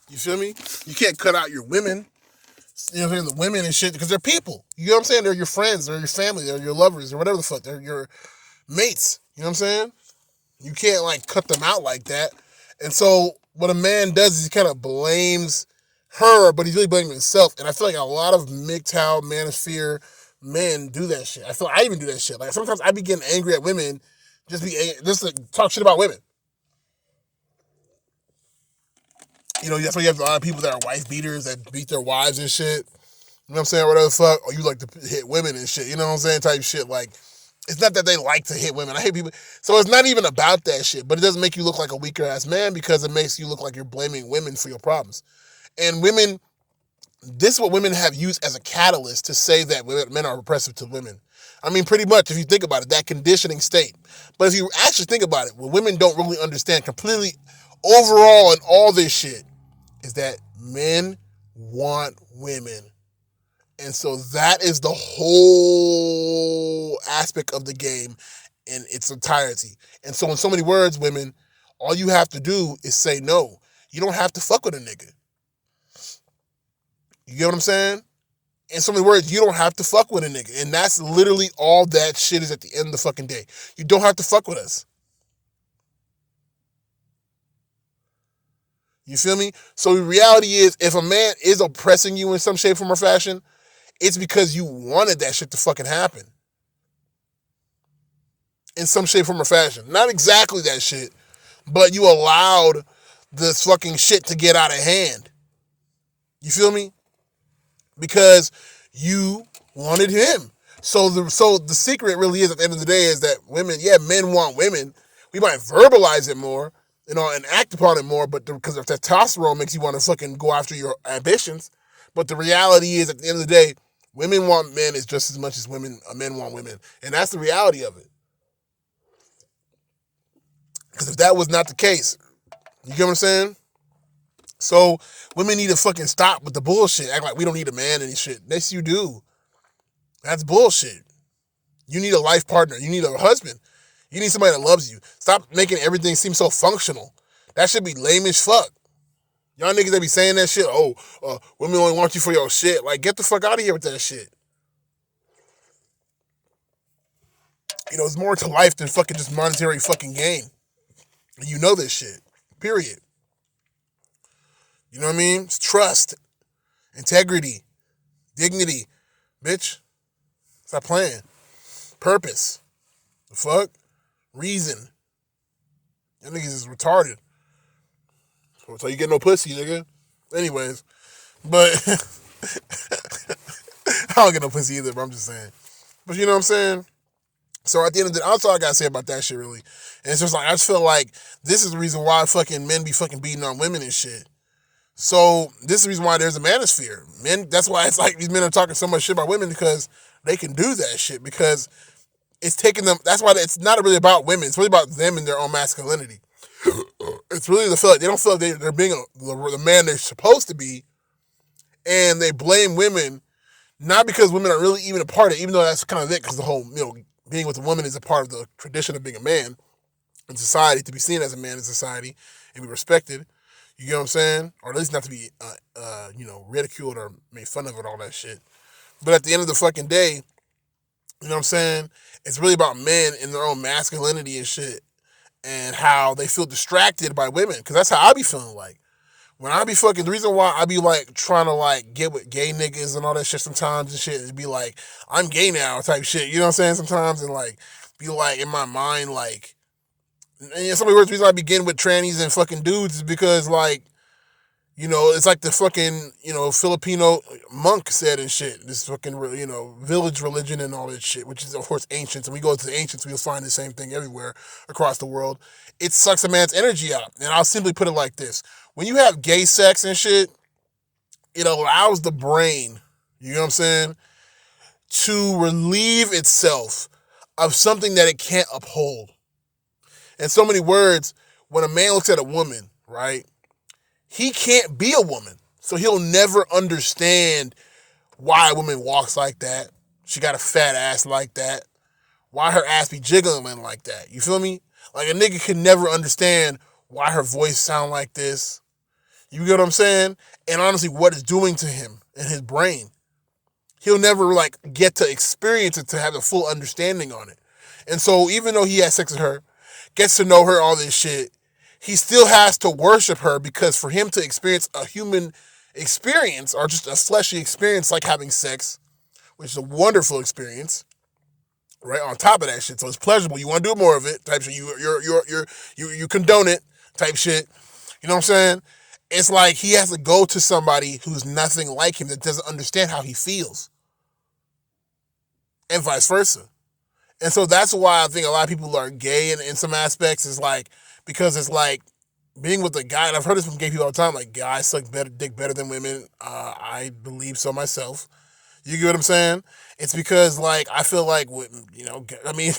You feel me? You can't cut out your women. You know what I'm saying? The women and shit, because they're people. You know what I'm saying? They're your friends, they're your family, they're your lovers, or whatever the fuck. They're your mates. You know what I'm saying? You can't like cut them out like that. And so what a man does is he kind of blames her, but he's really blaming himself. And I feel like a lot of MGTOW, manosphere men do that shit. I feel like I even do that shit. Like sometimes I be getting angry at women, just to talk shit about women. You know, that's why you have a lot of people that are wife beaters that beat their wives and shit. You know what I'm saying? Whatever the fuck. Or you like to hit women and shit. You know what I'm saying? Type shit. Like, it's not that they like to hit women. I hate people. So it's not even about that shit. But it doesn't make you look like a weaker ass man because it makes you look like you're blaming women for your problems. And women, this is what women have used as a catalyst to say that men are oppressive to women. I mean, pretty much, if you think about it, that conditioning state. But if you actually think about it, what women don't really understand completely overall in all this shit is that men want women. And so that is the whole aspect of the game in its entirety. And so in so many words, women, all you have to do is say no. You don't have to fuck with a nigga. You get what I'm saying? In so many words, you don't have to fuck with a nigga. And that's literally all that shit is at the end of the fucking day. You don't have to fuck with us. You feel me? So the reality is, if a man is oppressing you in some shape, form, or fashion, it's because you wanted that shit to fucking happen. In some shape, form, or fashion. Not exactly that shit, but you allowed this fucking shit to get out of hand. You feel me? Because you wanted him. So the secret really is, at the end of the day, is that women, yeah, men want women. We might verbalize it more, you know, and act upon it more, but because of testosterone makes you want to fucking go after your ambitions. But the reality is, at the end of the day, women want men as just as much as men want women. And that's the reality of it. Because if that was not the case, you get what I'm saying? So women need to fucking stop with the bullshit. Act like we don't need a man and shit. Yes, you do. That's bullshit. You need a life partner. You need a husband. You need somebody that loves you. Stop making everything seem so functional. That should be lame as fuck. Y'all niggas that be saying that shit, women only want you for your shit. Like, get the fuck out of here with that shit. You know, it's more to life than fucking just monetary fucking gain. You know this shit. Period. You know what I mean? It's trust, integrity, dignity. Bitch, stop playing. Purpose. The fuck? Reason. That niggas is retarded. So you get no pussy, nigga. Anyways, but I don't get no pussy either, but I'm just saying. But you know what I'm saying? So at the end of the day, that's all I gotta say about that shit, really. And it's just like, I just feel like this is the reason why fucking men be fucking beating on women and shit. So this is the reason why there's a manosphere. Men, that's why it's like these men are talking so much shit about women, because they can do that shit, because it's taking them, that's why it's not really about women. It's really about them and their own masculinity. It's really the feel like they don't feel like they're being the man they're supposed to be, and they blame women, not because women are really even a part of it, even though that's kind of it, because the whole, you know, being with a woman is a part of the tradition of being a man in society, to be seen as a man in society and be respected. You get what I'm saying? Or at least not to be, ridiculed or made fun of and all that shit. But at the end of the fucking day, you know what I'm saying? It's really about men and their own masculinity and shit, and how they feel distracted by women. Because that's how I be feeling like. When I be fucking, the reason why I be like trying to like get with gay niggas and all that shit sometimes and shit is be like, I'm gay now type shit. You know what I'm saying? Sometimes, and like be like in my mind like, and some of the reason I begin with trannies and fucking dudes is because like, you know, it's like the fucking, you know, Filipino monk said and shit. This fucking, you know, village religion and all that shit, which is, of course, ancients. And we go to the ancients, we'll find the same thing everywhere across the world. It sucks a man's energy out. And I'll simply put it like this. When you have gay sex and shit, it allows the brain, you know what I'm saying, to relieve itself of something that it can't uphold. In so many words, when a man looks at a woman, right, he can't be a woman. So he'll never understand why a woman walks like that. She got a fat ass like that. Why her ass be jiggling like that. You feel me? Like a nigga can never understand why her voice sound like this. You get what I'm saying? And honestly, what it's doing to him and his brain. He'll never like get to experience it to have a full understanding on it. And so even though he has sex with her, gets to know her, all this shit, he still has to worship her because for him to experience a human experience or just a fleshy experience like having sex, which is a wonderful experience, right? On top of that shit, so it's pleasurable. You want to do more of it, type shit. You condone it, type shit. You know what I'm saying? It's like he has to go to somebody who's nothing like him that doesn't understand how he feels, and vice versa. And so that's why I think a lot of people are gay in some aspects. Is like because it's like being with a guy, and I've heard this from gay people all the time. Like guys suck dick better than women. I believe so myself. You get what I'm saying? It's because like I feel like I mean,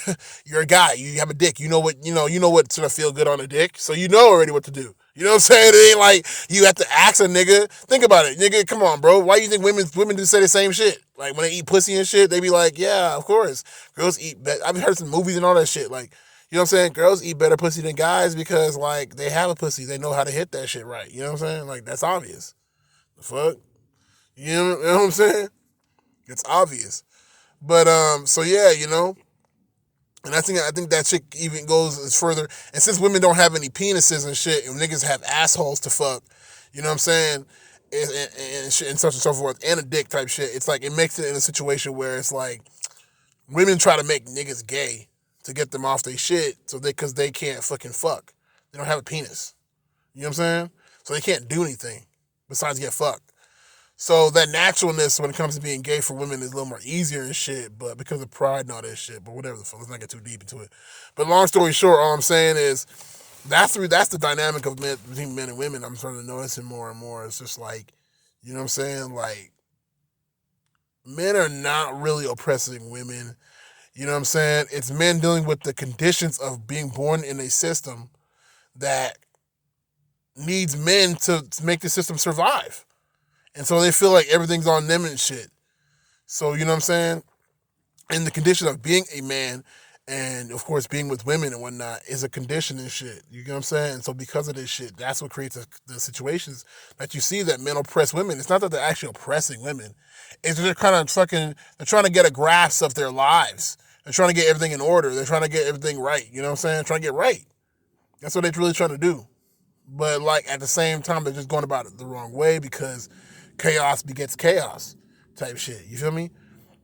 you're a guy, you have a dick, you know what sort of feel good on a dick, so you know already what to do. You know what I'm saying? It ain't like you have to ask a nigga. Think about it, nigga. Come on, bro. Why do you think women do say the same shit? Like when they eat pussy and shit, they be like, yeah, of course. Girls eat. I've heard some movies and all that shit. Like, you know what I'm saying? Girls eat better pussy than guys because like they have a pussy, they know how to hit that shit right. You know what I'm saying? Like that's obvious. The fuck. You know what I'm saying? It's obvious. But so yeah, and I think that shit even goes further. And since women don't have any penises and shit, and niggas have assholes to fuck, you know what I'm saying, and shit and such and so forth, and a dick type shit, it's like it makes it in a situation where it's like women try to make niggas gay to get them off their shit, so because they can't fucking fuck, they don't have a penis. You know what I'm saying? So they can't do anything besides get fucked. So that naturalness when it comes to being gay for women is a little more easier and shit, but because of pride and all that shit, but whatever the fuck, let's not get too deep into it. But long story short, all I'm saying is that's the dynamic of men between men and women. I'm starting to notice it more and more. It's just like, you know what I'm saying? Like men are not really oppressing women. You know what I'm saying? It's men dealing with the conditions of being born in a system that needs men to make the system survive. And so they feel like everything's on them and shit. So, you know what I'm saying? And the condition of being a man and, of course, being with women and whatnot is a condition and shit. You know what I'm saying? And so because of this shit, that's what creates the situations that you see that men oppress women. It's not that they're actually oppressing women. It's they're kind of they're trying to get a grasp of their lives. They're trying to get everything in order. They're trying to get everything right. You know what I'm saying? Trying to get right. That's what they're really trying to do. But, like, at the same time, they're just going about it the wrong way because chaos begets chaos type shit. You feel me?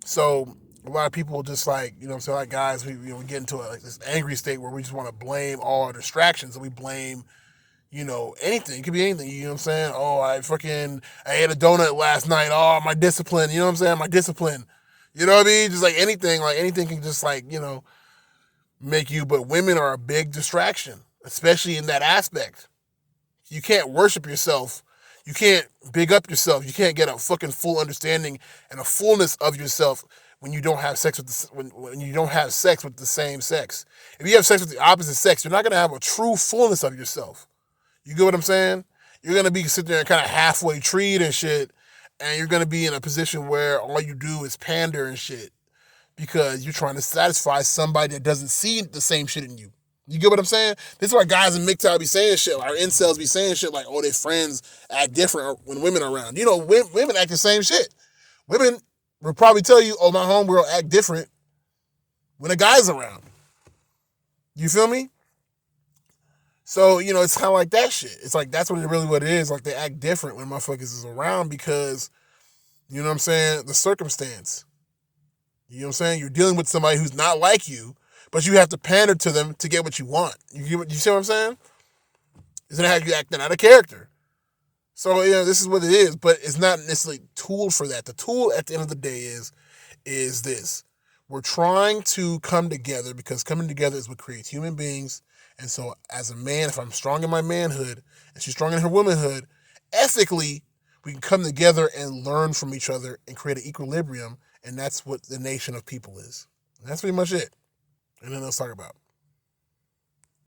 So a lot of people just like, you know what I'm saying, like guys, we get into this angry state where we just want to blame all our distractions and we blame, anything. It could be anything, you know what I'm saying? Oh, I ate a donut last night. Oh, my discipline, you know what I'm saying? My discipline. You know what I mean? Just like anything can just like, make you, but women are a big distraction, especially in that aspect. You can't worship yourself. You can't big up yourself. You can't get a fucking full understanding and a fullness of yourself when you don't have sex with when you don't have sex with the same sex. If you have sex with the opposite sex, you're not gonna have a true fullness of yourself. You get what I'm saying? You're gonna be sitting there and kind of halfway treed and shit, and you're gonna be in a position where all you do is pander and shit because you're trying to satisfy somebody that doesn't see the same shit in you. You get what I'm saying? This is why guys in MGTOW be saying shit, like our incels be saying shit like, oh, their friends act different when women are around. Women act the same shit. Women will probably tell you, oh, my homegirl act different when a guy's around. You feel me? So, it's kind of like that shit. It's like, that's what it is. Like, they act different when motherfuckers is around because, you know what I'm saying, the circumstance. You know what I'm saying? You're dealing with somebody who's not like you, but you have to pander to them to get what you want. You see what I'm saying? It's going to have you acting out of character. So, this is what it is, but it's not necessarily tool for that. The tool at the end of the day is this. We're trying to come together because coming together is what creates human beings. And so as a man, if I'm strong in my manhood and she's strong in her womanhood, ethically, we can come together and learn from each other and create an equilibrium. And that's what the nation of people is. And that's pretty much it. And then let's talk about